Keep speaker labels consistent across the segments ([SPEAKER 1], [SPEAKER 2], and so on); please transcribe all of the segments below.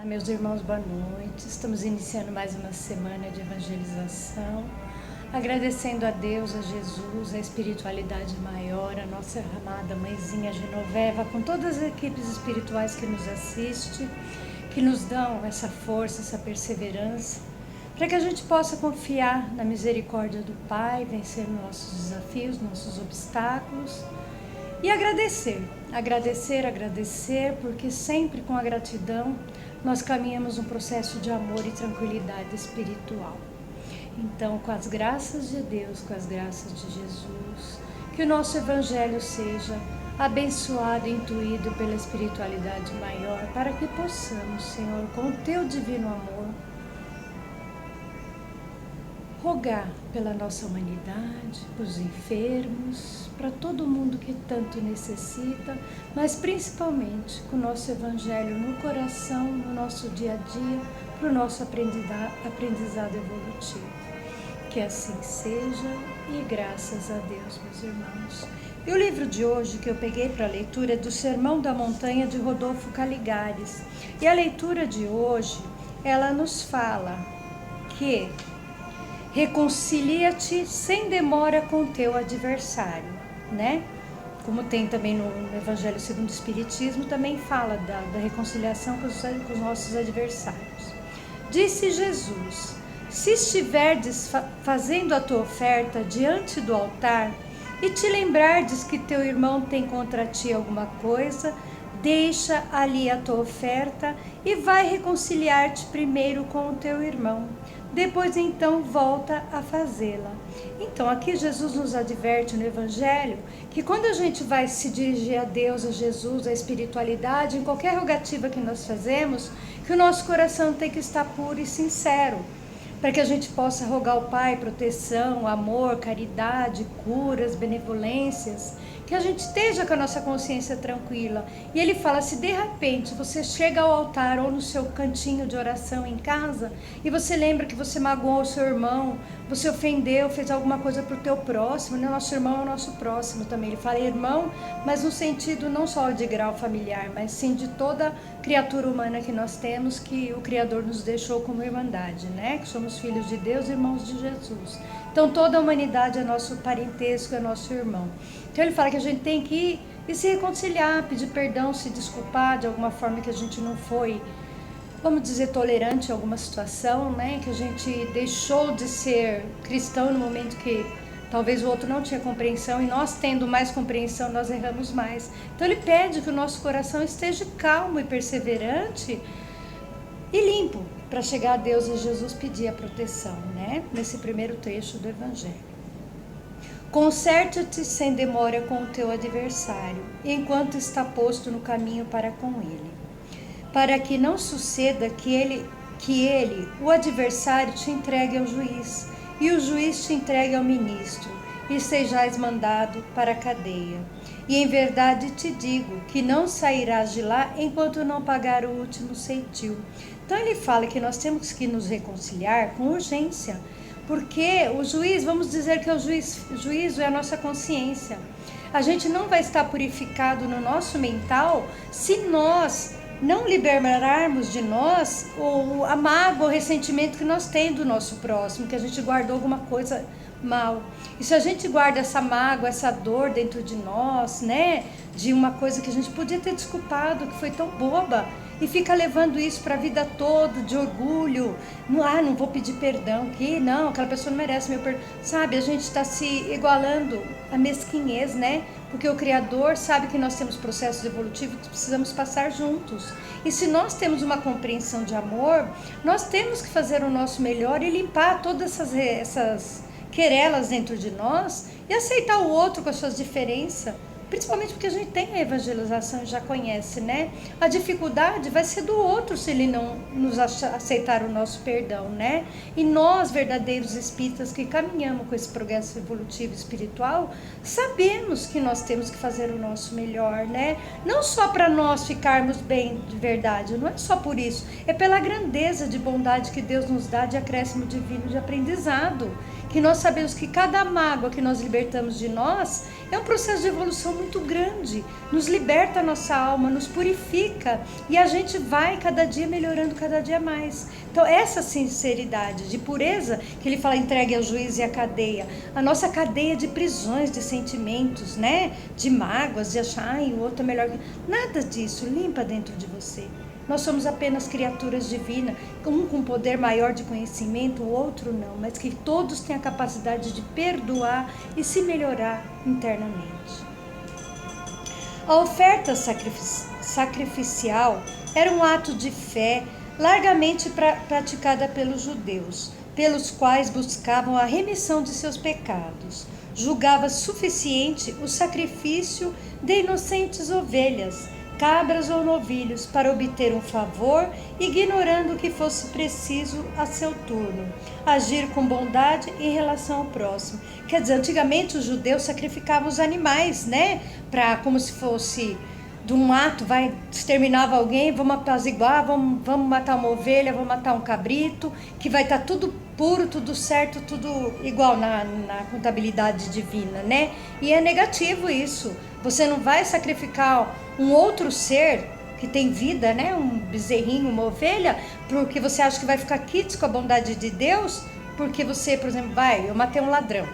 [SPEAKER 1] Meus irmãos, boa noite. Estamos iniciando mais uma semana de evangelização, agradecendo a Deus, a Jesus, a espiritualidade maior, a nossa amada Mãezinha Genoveva, com todas as equipes espirituais que nos assistem, que nos dão essa força, essa perseverança, para que a gente possa confiar na misericórdia do Pai, vencer nossos desafios, nossos obstáculos e agradecer, porque sempre com a gratidão nós caminhamos um processo de amor e tranquilidade espiritual. Então, com as graças de Deus, com as graças de Jesus, que o nosso Evangelho seja abençoado e intuído pela espiritualidade maior, para que possamos, Senhor, com o Teu divino amor, rogar pela nossa humanidade, pelos enfermos, para todo mundo que tanto necessita, mas principalmente com o nosso Evangelho no coração, no nosso dia a dia, para o nosso aprendizado evolutivo. Que assim seja e graças a Deus, meus irmãos. E o livro de hoje que eu peguei para a leitura é do Sermão da Montanha de Rodolfo Caligares. E a leitura de hoje, ela nos fala que reconcilia-te sem demora com o teu adversário, né? Como tem também no Evangelho segundo o Espiritismo, também fala da reconciliação com os nossos adversários. Disse Jesus: se estiverdes fazendo a tua oferta diante do altar e te lembrardes que teu irmão tem contra ti alguma coisa, deixa ali a tua oferta e vai reconciliar-te primeiro com o teu irmão. Depois então volta a fazê-la. Então aqui Jesus nos adverte no Evangelho que quando a gente vai se dirigir a Deus, a Jesus, a espiritualidade, em qualquer rogativa que nós fazemos, que o nosso coração tem que estar puro e sincero, para que a gente possa rogar ao Pai proteção, amor, caridade, curas, benevolências, que a gente esteja com a nossa consciência tranquila. E ele fala, se de repente você chega ao altar ou no seu cantinho de oração em casa e você lembra que você magoou o seu irmão, você ofendeu, fez alguma coisa para o teu próximo, né? Nosso irmão é o nosso próximo também. Ele fala irmão, mas no sentido não só de grau familiar, mas sim de toda criatura humana que nós temos, que o Criador nos deixou como irmandade, né? Que somos filhos de Deus, irmãos de Jesus. Então toda a humanidade é nosso parentesco, é nosso irmão. Então ele fala que a gente tem que ir e se reconciliar, pedir perdão, se desculpar de alguma forma que a gente não foi, vamos dizer, tolerante em alguma situação, né? Que a gente deixou de ser cristão no momento que talvez o outro não tinha compreensão, e nós tendo mais compreensão, nós erramos mais. Então ele pede que o nosso coração esteja calmo e perseverante e limpo, para chegar a Deus e Jesus pedir a proteção, né? Nesse primeiro trecho do Evangelho. Concerta-te sem demora com o teu adversário, enquanto está posto no caminho para com ele, para que não suceda que ele, o adversário, te entregue ao juiz, e o juiz te entregue ao ministro, e sejais mandado para a cadeia. E em verdade te digo que não sairás de lá enquanto não pagar o último ceitil. Então ele fala que nós temos que nos reconciliar com urgência, porque o juiz, vamos dizer que o juízo é a nossa consciência. A gente não vai estar purificado no nosso mental se nós não liberarmos de nós a mágoa, o ressentimento que nós temos do nosso próximo, que a gente guardou alguma coisa mal. E se a gente guarda essa mágoa, essa dor dentro de nós, né, de uma coisa que a gente podia ter desculpado, que foi tão boba, e fica levando isso para a vida toda, de orgulho, não vou pedir perdão, que não, aquela pessoa não merece meu perdão, sabe, a gente está se igualando à mesquinhez, né, porque o Criador sabe que nós temos processos evolutivos que precisamos passar juntos, e se nós temos uma compreensão de amor, nós temos que fazer o nosso melhor e limpar todas essas querelas dentro de nós e aceitar o outro com as suas diferenças, principalmente porque a gente tem a evangelização e já conhece, né? A dificuldade vai ser do outro se ele não nos aceitar o nosso perdão, né? E nós, verdadeiros espíritas que caminhamos com esse progresso evolutivo espiritual, sabemos que nós temos que fazer o nosso melhor, né? Não só para nós ficarmos bem de verdade, não é só por isso, é pela grandeza de bondade que Deus nos dá de acréscimo divino de aprendizado, que nós sabemos que cada mágoa que nós libertamos de nós é um processo de evolução muito grande, nos liberta a nossa alma, nos purifica e a gente vai cada dia melhorando cada dia mais. Então essa sinceridade de pureza, que ele fala entregue ao juiz e à cadeia, a nossa cadeia de prisões, de sentimentos, né? De mágoas, de achar, ai, o outro é melhor. Nada disso, limpa dentro de você. Nós somos apenas criaturas divinas, um com poder maior de conhecimento, o outro não, mas que todos têm a capacidade de perdoar e se melhorar internamente. A oferta sacrificial era um ato de fé largamente praticada pelos judeus, pelos quais buscavam a remissão de seus pecados. Julgava suficiente o sacrifício de inocentes ovelhas, cabras ou novilhos, para obter um favor, ignorando que fosse preciso a seu turno agir com bondade em relação ao próximo. Quer dizer, antigamente os judeus sacrificavam os animais, né? Como se fosse de um ato, exterminava alguém, vamos apaziguar, vamos matar uma ovelha, vamos matar um cabrito, que vai estar tudo puro, tudo certo, tudo igual na contabilidade divina, né? E é negativo isso. Você não vai sacrificar um outro ser que tem vida, né? Um bezerrinho, uma ovelha, porque você acha que vai ficar quites com a bondade de Deus, porque você, por exemplo, eu matei um ladrão.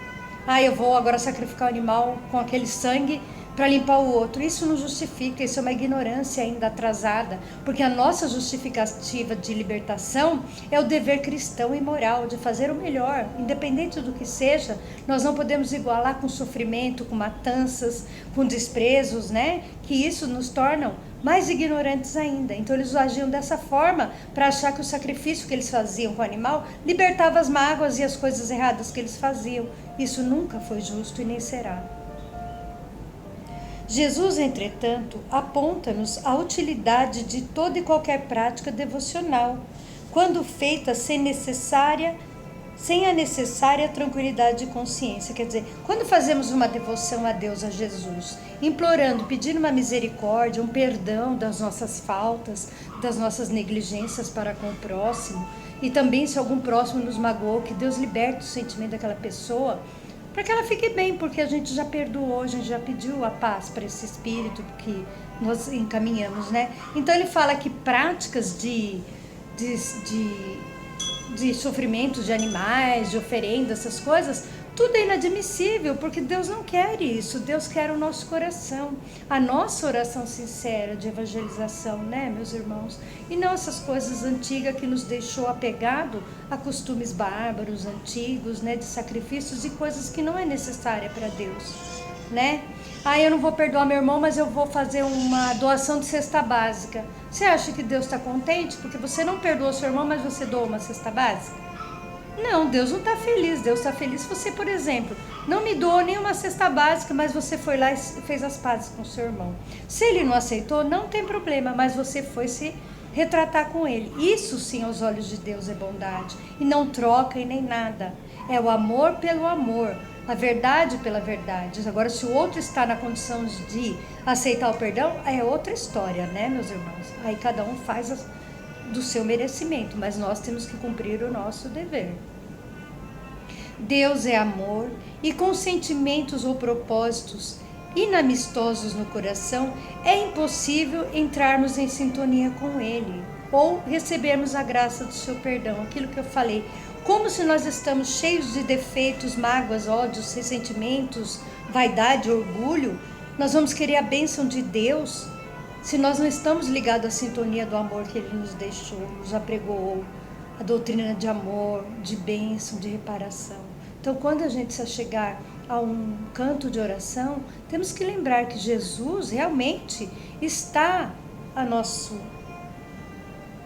[SPEAKER 1] Eu vou agora sacrificar o animal com aquele sangue para limpar o outro. Isso não justifica, isso é uma ignorância ainda atrasada, porque a nossa justificativa de libertação é o dever cristão e moral de fazer o melhor, independente do que seja. Nós não podemos igualar com sofrimento, com matanças, com desprezos, né? Que isso nos tornam mais ignorantes ainda. Então eles agiam dessa forma para achar que o sacrifício que eles faziam com o animal libertava as mágoas e as coisas erradas que eles faziam. Isso nunca foi justo e nem será. Jesus, entretanto, aponta-nos a utilidade de toda e qualquer prática devocional, quando feita sem a necessária tranquilidade de consciência. Quer dizer, quando fazemos uma devoção a Deus, a Jesus, implorando, pedindo uma misericórdia, um perdão das nossas faltas, das nossas negligências para com o próximo, e também se algum próximo nos magoou, que Deus liberte o sentimento daquela pessoa, para que ela fique bem, porque a gente já perdoou, a gente já pediu a paz para esse espírito que nós encaminhamos, né? Então ele fala que práticas de sofrimentos de animais, de oferenda, essas coisas, tudo é inadmissível, porque Deus não quer isso. Deus quer o nosso coração, a nossa oração sincera de evangelização, né, meus irmãos? E não essas coisas antigas que nos deixou apegado a costumes bárbaros, antigos, né, de sacrifícios e coisas que não é necessária para Deus, né? Eu não vou perdoar meu irmão, mas eu vou fazer uma doação de cesta básica. Você acha que Deus está contente porque você não perdoou seu irmão, mas você doou uma cesta básica? Não, Deus não está feliz. Deus está feliz se você, por exemplo, não me doou nenhuma cesta básica, mas você foi lá e fez as pazes com seu irmão. Se ele não aceitou, não tem problema, mas você foi se retratar com ele. Isso sim, aos olhos de Deus, é bondade. E não troca e nem nada. É o amor pelo amor, a verdade pela verdade. Agora, se o outro está na condição de aceitar o perdão, é outra história, né, meus irmãos? Aí cada um faz do seu merecimento, mas nós temos que cumprir o nosso dever. Deus é amor, e com sentimentos ou propósitos inamistosos no coração, é impossível entrarmos em sintonia com Ele, ou recebermos a graça do seu perdão. Aquilo que eu falei, como se nós estamos cheios de defeitos, mágoas, ódios, ressentimentos, vaidade, orgulho, nós vamos querer a bênção de Deus se nós não estamos ligados à sintonia do amor que Ele nos deixou, nos apregoou, a doutrina de amor, de bênção, de reparação. Então, quando a gente se chegar a um canto de oração, temos que lembrar que Jesus realmente está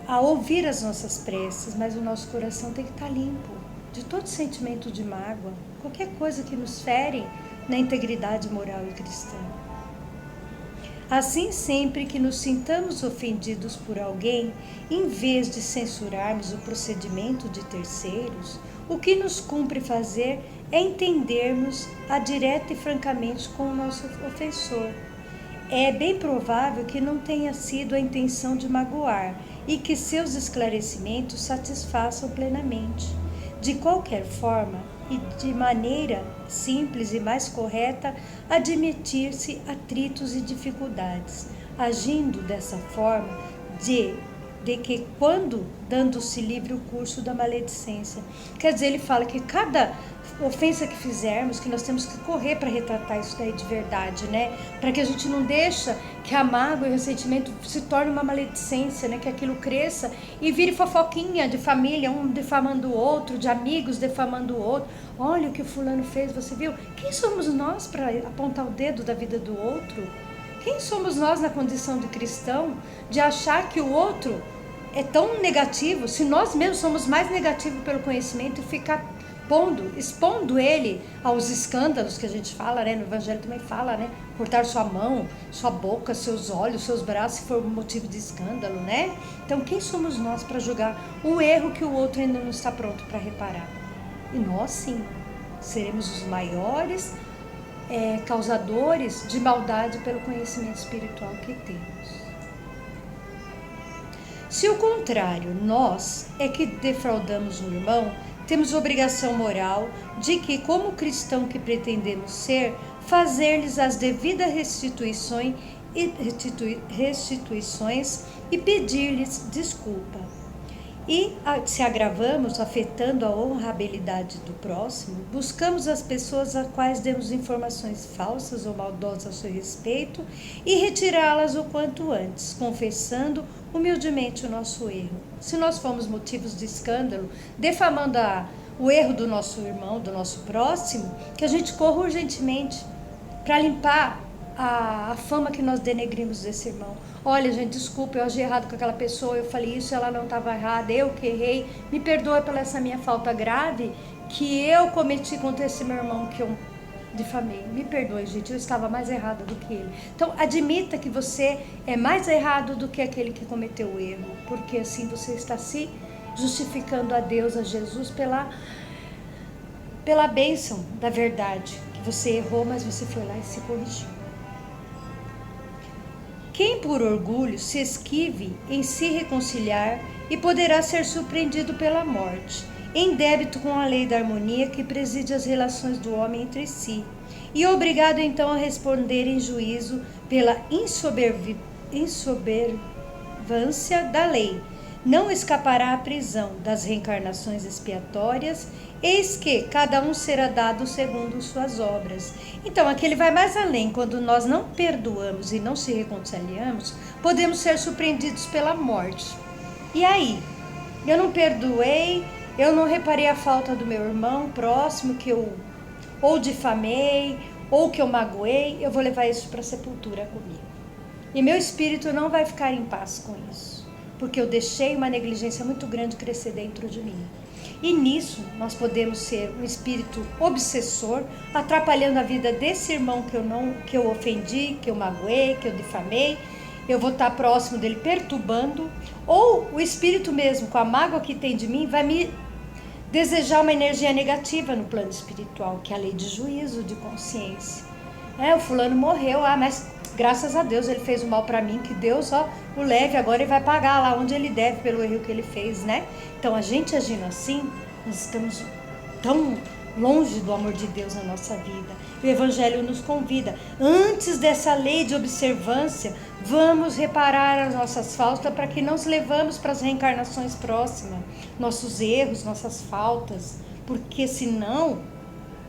[SPEAKER 1] a ouvir as nossas preces, mas o nosso coração tem que estar limpo de todo sentimento de mágoa, qualquer coisa que nos fere na integridade moral e cristã. Assim, sempre que nos sintamos ofendidos por alguém, em vez de censurarmos o procedimento de terceiros, o que nos cumpre fazer é entendermos direta e francamente com o nosso ofensor. É bem provável que não tenha sido a intenção de magoar e que seus esclarecimentos satisfaçam plenamente. De qualquer forma, e de maneira simples e mais correta admitir-se atritos e dificuldades, agindo dessa forma de que quando dando-se livre o curso da maledicência. Quer dizer, ele fala que cada ofensa que fizermos, que nós temos que correr para retratar isso daí de verdade, né? Para que a gente não deixe que a mágoa e o ressentimento se torne uma maledicência, né? Que aquilo cresça e vire fofoquinha de família, um defamando o outro, de amigos defamando o outro. Olha o que o fulano fez, você viu? Quem somos nós para apontar o dedo da vida do outro? Quem somos nós na condição de cristão de achar que o outro é tão negativo, se nós mesmos somos mais negativos pelo conhecimento e ficar expondo ele aos escândalos que a gente fala, né? No Evangelho também fala, né? Cortar sua mão, sua boca, seus olhos, seus braços, se for motivo de escândalo, né? Então, quem somos nós para julgar o erro que o outro ainda não está pronto para reparar? E nós, sim, seremos os maiores causadores de maldade pelo conhecimento espiritual que temos. Se o contrário, nós é que defraudamos o irmão, temos obrigação moral de que, como cristão que pretendemos ser, fazer-lhes as devidas restituições e pedir-lhes desculpa. E, se agravamos, afetando a honrabilidade do próximo, buscamos as pessoas a quais demos informações falsas ou maldosas a seu respeito e retirá-las o quanto antes, confessando humildemente o nosso erro. Se nós formos motivos de escândalo, defamando o erro do nosso irmão, do nosso próximo, que a gente corra urgentemente para limpar a fama que nós denegrimos desse irmão. Olha, gente, desculpa, eu agi errado com aquela pessoa, eu falei isso, ela não estava errada, eu que errei, me perdoa pela essa minha falta grave que eu cometi contra esse meu irmão que eu difamei. Me perdoe, gente, eu estava mais errada do que ele. Então, admita que você é mais errado do que aquele que cometeu o erro, porque assim você está se justificando a Deus, a Jesus, pela bênção da verdade, que você errou, mas você foi lá e se corrigiu. Quem por orgulho se esquive em se reconciliar e poderá ser surpreendido pela morte, em débito com a lei da harmonia que preside as relações do homem entre si, e obrigado então a responder em juízo pela insobervância da lei. Não escapará à prisão das reencarnações expiatórias, eis que cada um será dado segundo suas obras. Então, aqui ele vai mais além. Quando nós não perdoamos e não se reconciliamos, podemos ser surpreendidos pela morte. E aí? Eu não perdoei, eu não reparei a falta do meu irmão próximo, que eu ou difamei, ou que eu magoei, eu vou levar isso para a sepultura comigo. E meu espírito não vai ficar em paz com isso, porque eu deixei uma negligência muito grande crescer dentro de mim. E nisso nós podemos ser um espírito obsessor, atrapalhando a vida desse irmão que eu ofendi, que eu magoei, que eu difamei. Eu vou estar próximo dele perturbando, ou o espírito mesmo, com a mágoa que tem de mim, vai me desejar uma energia negativa no plano espiritual, que é a lei de juízo, de consciência. O fulano morreu, mas graças a Deus ele fez o mal para mim, que Deus o leve, agora ele vai pagar lá onde ele deve pelo erro que ele fez, né? Então, a gente agindo assim, nós estamos tão longe do amor de Deus na nossa vida. O Evangelho nos convida, antes dessa lei de observância, vamos reparar as nossas faltas para que não nos levamos para as reencarnações próximas, nossos erros, nossas faltas, porque senão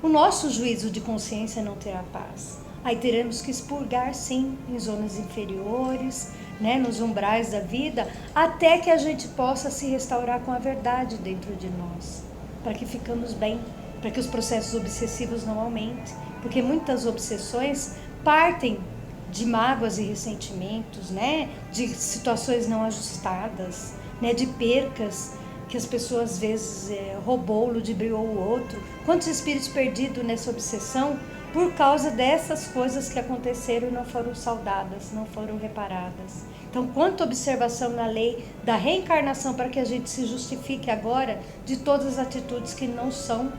[SPEAKER 1] o nosso juízo de consciência não terá paz. Aí teremos que expurgar, sim, em zonas inferiores, né, nos umbrais da vida, até que a gente possa se restaurar com a verdade dentro de nós, para que ficamos bem, para que os processos obsessivos não aumentem, porque muitas obsessões partem de mágoas e ressentimentos, né, de situações não ajustadas, né, de percas que as pessoas às vezes roubou, ludibriou o outro. Quantos espíritos perdidos nessa obsessão por causa dessas coisas que aconteceram e não foram saudadas, não foram reparadas. Então, quanta observação na lei da reencarnação para que a gente se justifique agora de todas as atitudes que não são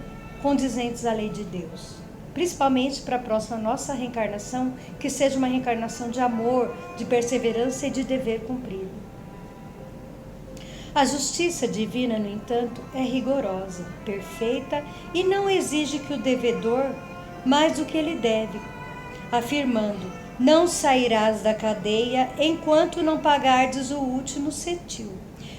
[SPEAKER 1] condizentes à lei de Deus. Principalmente para a próxima nossa reencarnação, que seja uma reencarnação de amor, de perseverança e de dever cumprido. A justiça divina, no entanto, é rigorosa, perfeita e não exige que o devedor mais do que ele deve, afirmando: não sairás da cadeia enquanto não pagardes o último cetil.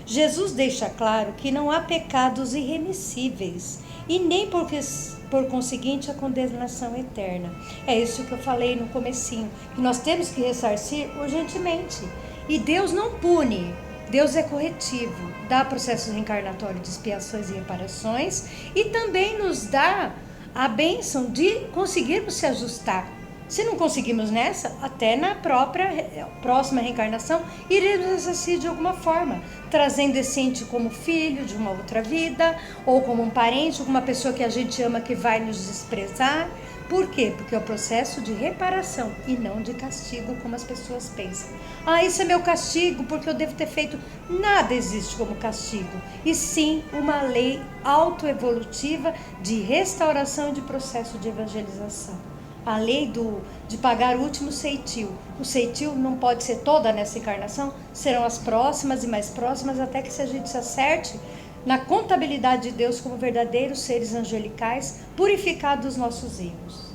[SPEAKER 1] Jesus deixa claro que não há pecados irremissíveis e nem por conseguinte a condenação eterna. É isso que eu falei no comecinho, que nós temos que ressarcir urgentemente. E Deus não pune, Deus é corretivo, dá processo reencarnatório de expiações e reparações e também nos dá a bênção de conseguirmos se ajustar. Se não conseguimos nessa, até na próxima reencarnação, iremos exercer de alguma forma, trazendo esse ente como filho de uma outra vida, ou como um parente, uma pessoa que a gente ama que vai nos desprezar. Por quê? Porque é o processo de reparação e não de castigo, como as pessoas pensam. Ah, isso é meu castigo porque eu devo ter feito. Nada existe como castigo, e sim uma lei autoevolutiva de restauração e de processo de evangelização. A lei de pagar o último ceitil. O ceitil não pode ser toda nessa encarnação, serão as próximas e mais próximas, até que se a gente se acerte na contabilidade de Deus como verdadeiros seres angelicais, purificados dos nossos erros.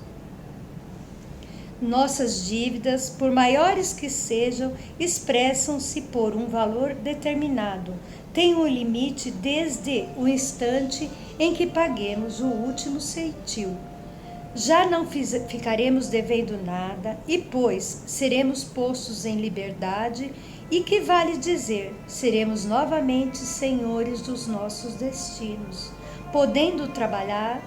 [SPEAKER 1] Nossas dívidas, por maiores que sejam, expressam-se por um valor determinado. Tem um limite desde o instante em que paguemos o último ceitil. Já não ficaremos devendo nada, e pois seremos postos em liberdade, e que vale dizer, seremos novamente senhores dos nossos destinos, podendo trabalhar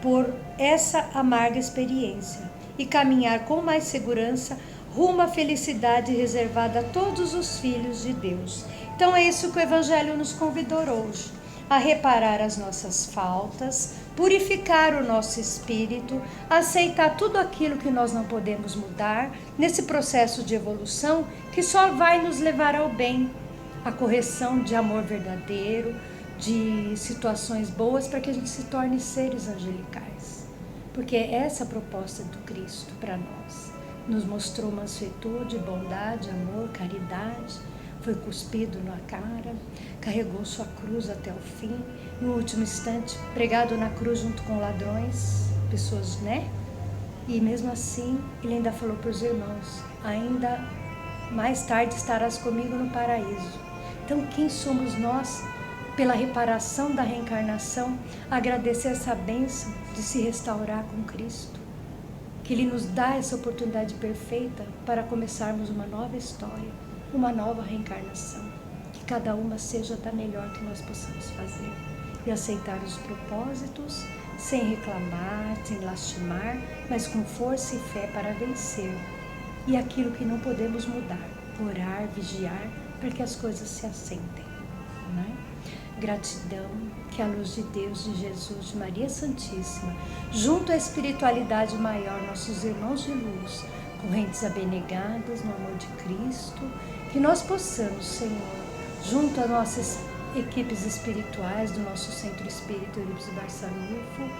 [SPEAKER 1] por essa amarga experiência e caminhar com mais segurança rumo à felicidade reservada a todos os filhos de Deus. Então é isso que o Evangelho nos convidou hoje, a reparar as nossas faltas, purificar o nosso espírito, aceitar tudo aquilo que nós não podemos mudar nesse processo de evolução que só vai nos levar ao bem, a correção de amor verdadeiro, de situações boas para que a gente se torne seres angelicais. Porque essa é a proposta do Cristo para nós. Nos mostrou mansuetude, bondade, amor, caridade, foi cuspido na cara, carregou sua cruz até o fim, no último instante, pregado na cruz junto com ladrões, pessoas, né? E mesmo assim, ele ainda falou para os irmãos, ainda mais tarde estarás comigo no paraíso. Então, quem somos nós, pela reparação da reencarnação, agradecer essa bênção de se restaurar com Cristo? Que Ele nos dá essa oportunidade perfeita para começarmos uma nova história, uma nova reencarnação, que cada uma seja da melhor que nós possamos fazer e aceitar os propósitos sem reclamar, sem lastimar, mas com força e fé para vencer. E aquilo que não podemos mudar, orar, vigiar, para que as coisas se assentem. Não é? Gratidão, que a luz de Deus, de Jesus, de Maria Santíssima, junto à espiritualidade maior, nossos irmãos de luz, correntes abnegadas no amor de Cristo, que nós possamos, Senhor, junto às nossas equipes espirituais do nosso Centro Espírita Eurípides Barçanufo,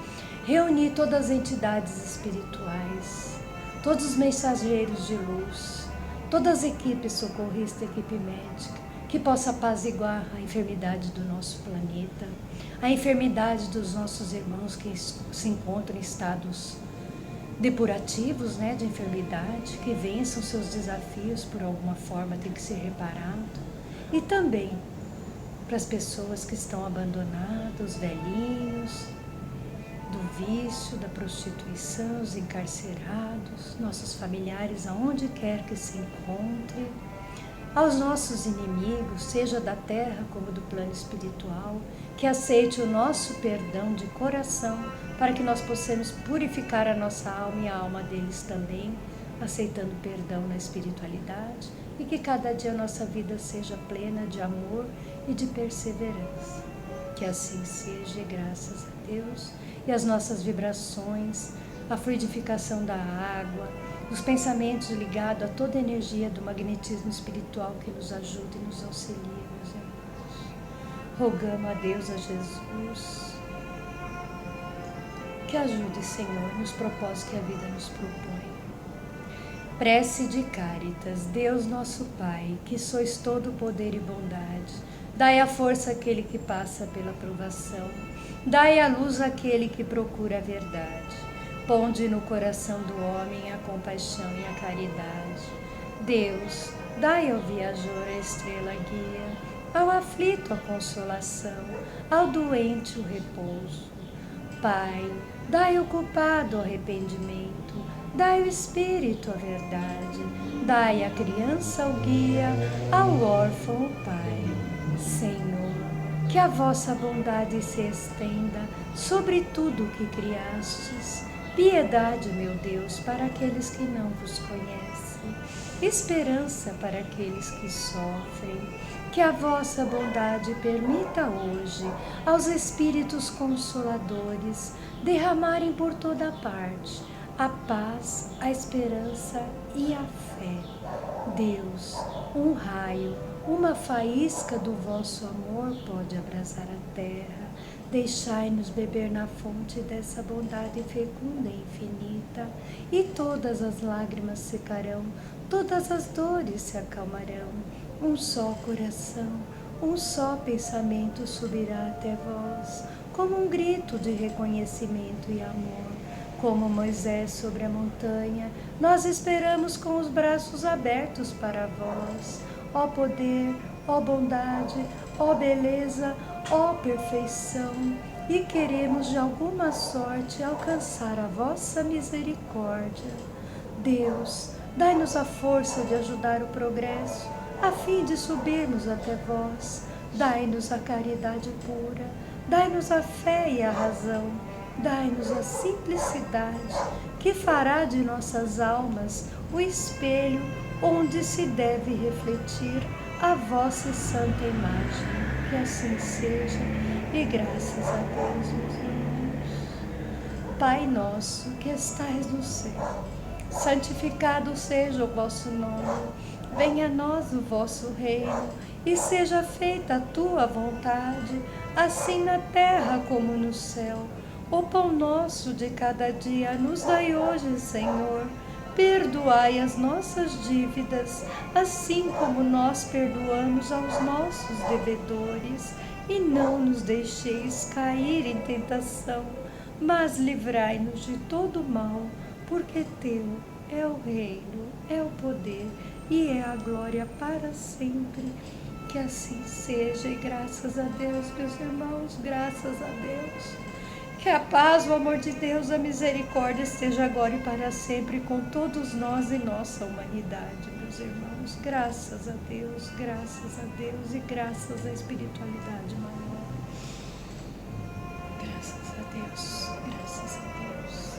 [SPEAKER 1] reunir todas as entidades espirituais, todos os mensageiros de luz, todas as equipes socorristas, equipe médica, que possa apaziguar a enfermidade do nosso planeta, a enfermidade dos nossos irmãos que se encontram em estados depurativos, né, de enfermidade, que vençam seus desafios por alguma forma, tem que ser reparado. E também para as pessoas que estão abandonadas, os velhinhos, do vício, da prostituição, os encarcerados, nossos familiares, aonde quer que se encontrem, aos nossos inimigos, seja da terra como do plano espiritual, que aceite o nosso perdão de coração, para que nós possamos purificar a nossa alma e a alma deles também, aceitando perdão na espiritualidade, e que cada dia a nossa vida seja plena de amor e de perseverança. Que assim seja, graças a Deus, e as nossas vibrações, a fluidificação da água, os pensamentos ligados a toda a energia do magnetismo espiritual que nos ajuda e nos auxilia, meus irmãos. Rogamos a Deus, a Jesus, que ajude, Senhor, nos propósitos que a vida nos propõe. Prece de Cáritas. Deus nosso Pai, que sois todo poder e bondade, Dai a força àquele que passa pela provação. Dai a luz àquele que procura a verdade. Ponde no coração do homem a compaixão e a caridade. Deus, dai ao viajor a estrela guia, ao aflito a consolação, ao doente o repouso. Pai, dai ao culpado o arrependimento, dai ao espírito a verdade, dai à criança o guia, ao órfão o Pai. Senhor, que a vossa bondade se estenda sobre tudo o que criastes. Piedade, meu Deus, para aqueles que não vos conhecem. Esperança para aqueles que sofrem. Que a vossa bondade permita hoje aos Espíritos Consoladores derramarem por toda parte a paz, a esperança e a fé. Deus, um raio, uma faísca do vosso amor pode abrasar a terra. Deixai-nos beber na fonte dessa bondade fecunda e infinita, e todas as lágrimas secarão, todas as dores se acalmarão. Um só coração, um só pensamento subirá até vós, como um grito de reconhecimento e amor. Como Moisés sobre a montanha, nós esperamos com os braços abertos para vós. Ó poder, ó bondade, ó beleza, ó perfeição, e queremos de alguma sorte alcançar a vossa misericórdia. Deus, dai-nos a força de ajudar o progresso, a fim de subirmos até vós. Dai-nos a caridade pura, dai-nos a fé e a razão, dai-nos a simplicidade, que fará de nossas almas o espelho onde se deve refletir a vossa santa imagem. Que assim seja, e graças a Deus, meus irmãos. Pai nosso, que estais no céu, santificado seja o vosso nome. Venha a nós o vosso reino, e seja feita a tua vontade, assim na terra como no céu. O pão nosso de cada dia nos dai hoje, Senhor. Perdoai as nossas dívidas, assim como nós perdoamos aos nossos devedores. E não nos deixeis cair em tentação, mas livrai-nos de todo mal, porque teu é o reino, é o poder e é a glória para sempre. Que assim seja, e graças a Deus, meus irmãos, graças a Deus. Que a paz, o amor de Deus, a misericórdia esteja agora e para sempre com todos nós e nossa humanidade, meus irmãos. Graças a Deus e graças à espiritualidade maior. Graças a Deus, graças a Deus.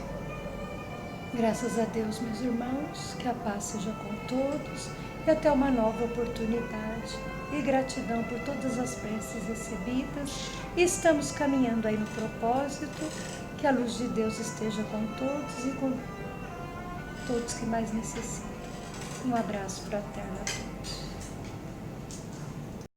[SPEAKER 1] Graças a Deus, meus irmãos, que a paz seja com todos e até uma nova oportunidade. E gratidão por todas as preces recebidas. E estamos caminhando aí no propósito, que a luz de Deus esteja com todos e com todos que mais necessitam. Um abraço fraterno a todos.